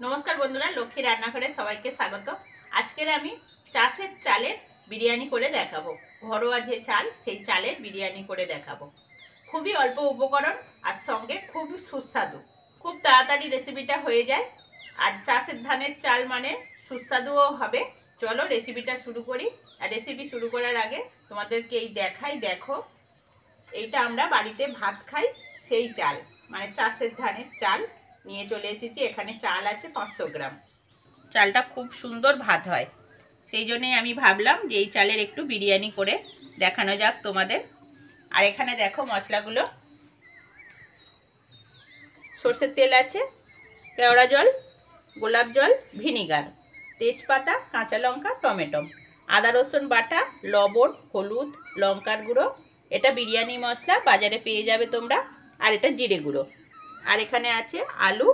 नमस्कार बंधुरा लक्ष्मी रान्नाघरे सबाइके स्वागत। आजकेर आमी चाषेर चालेर बिरियानी करे देखाबो। घरोया जे चाल सेई चालेर बिरियानी करे देखाबो। खूबई अल्प उपकरण आर संगे खूब सुस्वादु, खूब ताड़ाताड़ी रेसिपिटा हये जाय। आर चाषेर धानेर चाल माने सुस्वादुओ हबे। चलो रेसिपिटा शुरू करी। आर रेसिपि शुरू करार आगे तोमादेरके एई देखाई, देखो এইটা আমরা বাড়িতে ভাত খাই সেই চাল, মানে চাষের ধানের চাল নিয়ে চলে এসেছি। এখানে চাল আছে 500 গ্রাম। চালটা খুব সুন্দর ভাত হয়, সেই জন্যই আমি ভাবলাম যে এই চালের একটু বিরিয়ানি করে দেখানো যাক তোমাদের। আর এখানে দেখো মশলাগুলো, সরষের তেল আছে, কেওড়া জল, গোলাপ জল, ভিনিগার, তেজপাতা, কাঁচা লঙ্কা, টমেটো, আদা রসুন বাটা, লবণ, হলুদ, লঙ্কার গুঁড়ো, এটা বিরিয়ানি মশলা বাজারে পেয়ে যাবে তোমরা, আর এটা জিরে গুঁড়ো। আর এখানে আছে আলু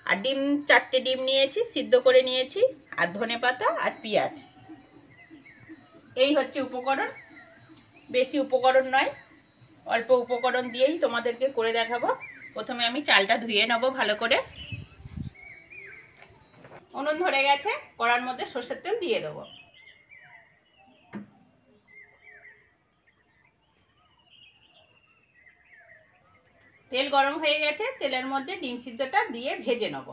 আর ডিম, 4টে ডিম নিয়েছি, সিদ্ধ করে নিয়েছি, আর ধনে পাতা আর পেঁয়াজ। এই হচ্ছে উপকরণ, বেশি উপকরণ নয়, অল্প উপকরণ দিয়েই তোমাদেরকে করে দেখাবো। প্রথমে আমি চালটা ধুয়ে নেব ভালো করে। উনুন ধরে গেছে, কড়ার মধ্যে সরষের তেল দিয়ে দেবো। তেল গরম হয়ে গেছে, তেলের মধ্যে ডিম সিদ্ধটা দিয়ে ভেজে নেব।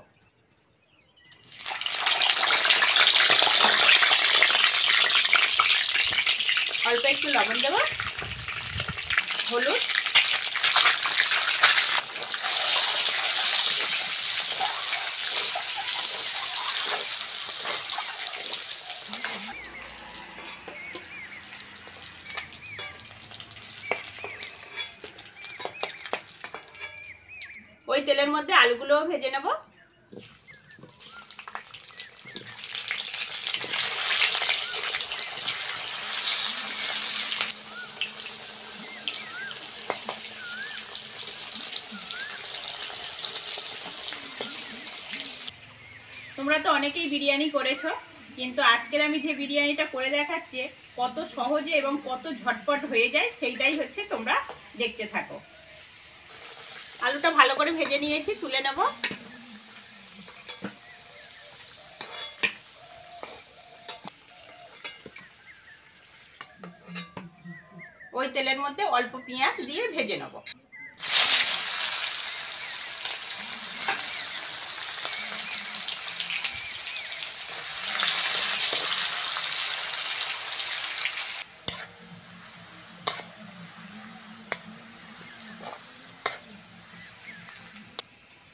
অল্প একটু লবণ দেব, হলুদ, ওই তেলের মধ্যে আলুগুলোও ভেজে নেব। তোমরা তো অনেকেই বিরিয়ানি করেছো, কিন্তু আজকের আমি যে বিরিয়ানিটা করে দেখাচ্ছি কত সহজে এবং কত ঝটপট হয়ে যায় সেইটাই হচ্ছে, তোমরা দেখতে থাকো। আলুটা ভালো করে ভেজে নিয়েছি, তুলে নেব। ওই তেলের মধ্যে অল্প পেঁয়াজ দিয়ে ভেজে নেব।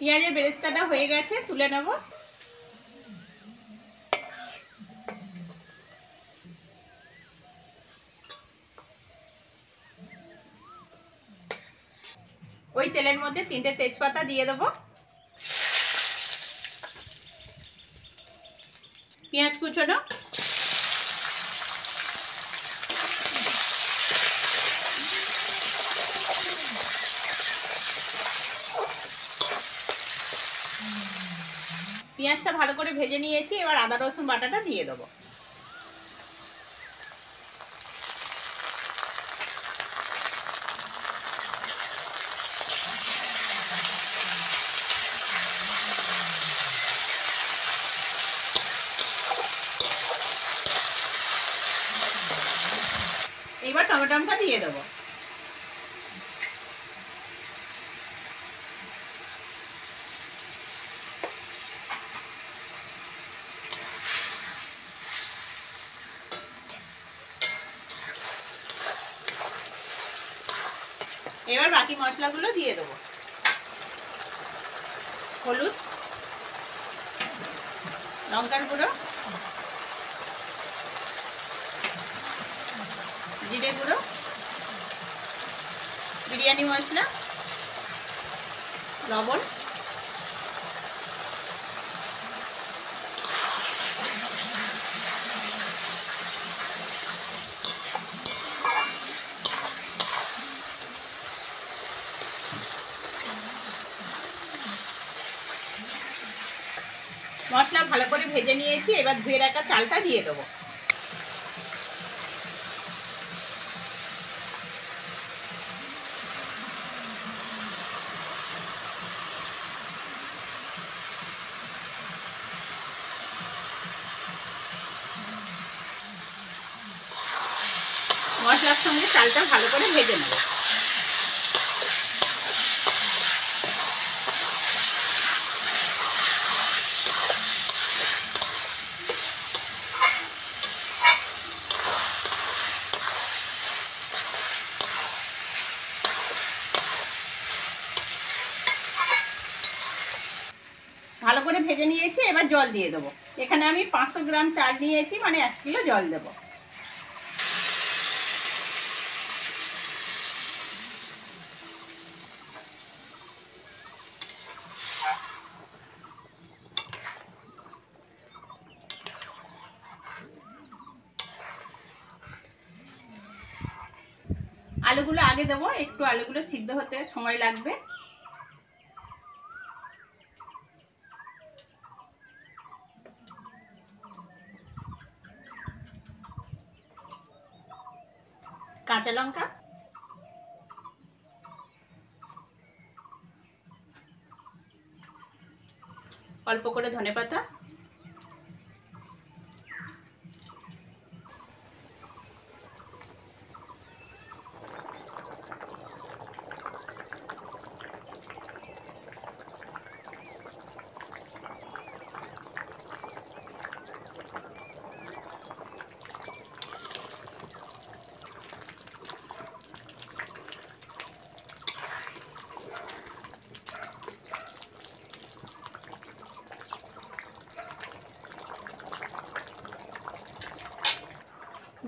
পেঁয়াজের বেরেস্তাটা হয়ে গেছে, তুলে নেব। ওই তেলের মধ্যে 3টে তেজপাতা দিয়ে দেব, পেঁয়াজ কুচোনো, পেঁয়াজটা ভালো করে ভেজে নিয়েছি। এবার আদা রসুন বাটাটা দিয়ে দেবো। এবার টমেটোটা দিয়ে দেবো। এবার বাকি মশলাগুলো দিয়ে দেবো। হলুদ, লঙ্কার গুঁড়ো, জিরে গুঁড়ো, বিরিয়ানি মশলা, লবণ, মশলা ভালো করে ভেজে নিয়েছি। এবার ধুয়ে রাখা চালটা দিয়ে দেবো। সঙ্গে চালটা ভালো করে ভেজে নেব। ভালো করে ভেজে নিয়েছি, এবার জল দিয়ে দেবো। এখানে আমি 500 গ্রাম চাল নিয়েছি, মানে 1 কিলো জল দেবো। আলুগুলো আগে দেবো, একটু আলুগুলো সিদ্ধ হতে সময় লাগবে। কাঁচা লঙ্কা, অল্প করে ধনেপাতা,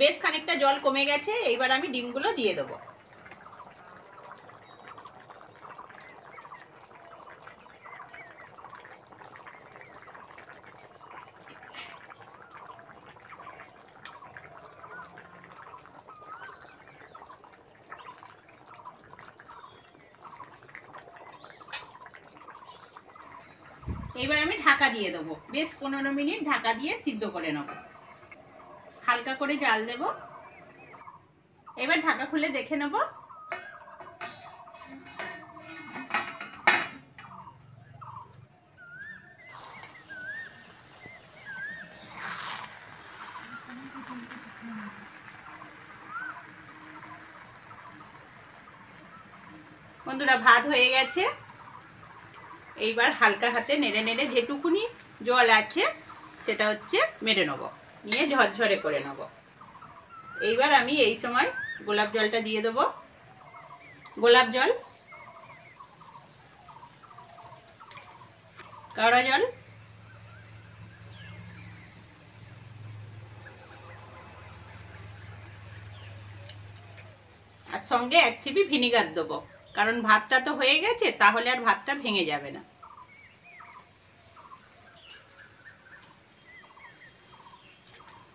বেশ খানিকটা জল কমে গেছে। এইবার আমি ডিমগুলো দিয়ে দেবো। এবার আমি ঢাকা দিয়ে দেবো, বেশ 15 মিনিট ঢাকা দিয়ে সিদ্ধ করে নেব। হালকা করে জাল দেব। এবার ঢাকা খুলে দেখে নেব। বন্ধুরা, ভাত হয়ে গেছে। এইবার হালকা হাতে নেড়ে নেড়ে যেটুকুনি জল আছে সেটা হচ্ছে মেরে নেব, নিয়ে ঝরঝরে করে নেব। এইবার আমি এই সময় গোলাপ জলটা দিয়ে দেবো। গোলাপ জল, কেওড়া জল, আর সঙ্গে 1 চিপি ভিনিগার দেবো, কারণ ভাতটা তো হয়ে গেছে, তাহলে আর ভাতটা ভেঙে যাবে না।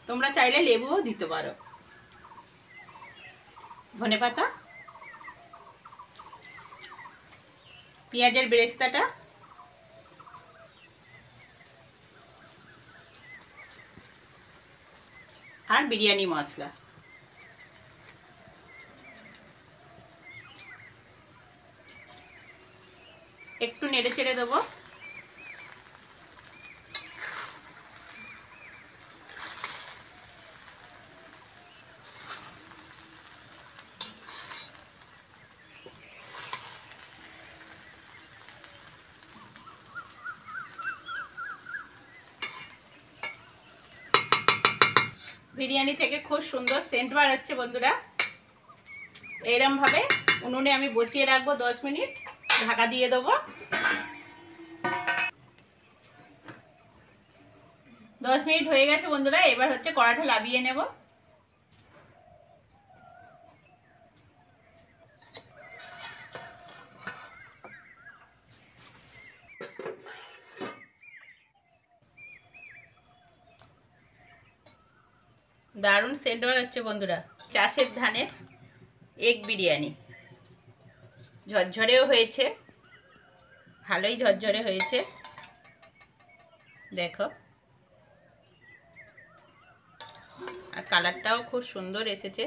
তোমরা চাইলে লেবুও দিতে পারো। ধনেপাতা, পেঁয়াজের বেরেস্তাটা, আর বিরিয়ানি মশলা। একটু নেড়ে চেড়ে দেবো। বিরিয়ানি থেকে খুব সুন্দর সেন্ট বার হচ্ছে বন্ধুরা। এরম ভাবে উনুনে আমি বসিয়ে রাখবো 10 মিনিট, ঢাকা দিয়ে দেবো। 10 মিনিট হয়ে গেছে বন্ধুরা। এবার হচ্ছে কড়াটা লাবিয়ে নেব। দারুণ সেন্ট বার হচ্ছে বন্ধুরা। চাষের ধানের এগ বিরিয়ানি, ঝরঝরেও হয়েছে, ভালোই ঝরঝরে হয়েছে। দেখো, আর কালারটাও খুব সুন্দর এসেছে।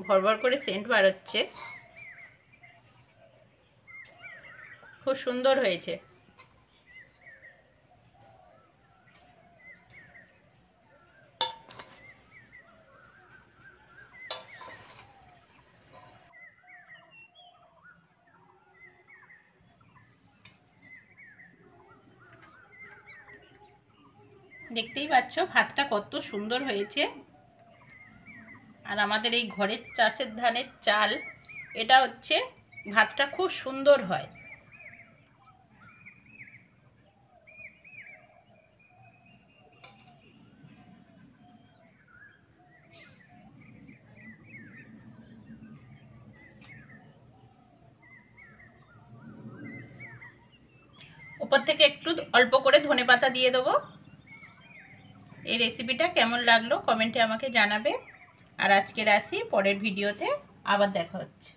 ভরভর করে সেন্ট বার হচ্ছে, খুব সুন্দর হয়েছে। দেখতেই পাচ্ছ ভাতটা কত সুন্দর হয়েছে। আর আমাদের এই ঘরের চাষের ধানের চাল, এটা হচ্ছে ভাতটা খুব সুন্দর হয়। উপর থেকে একটু অল্প করে ধনেপাতা দিয়ে দেবো। এই রেসিপিটা কেমন লাগলো কমেন্টে আমাকে জানাবে। আর আজকের আসি, পরের ভিডিওতে আবার দেখা হচ্ছে।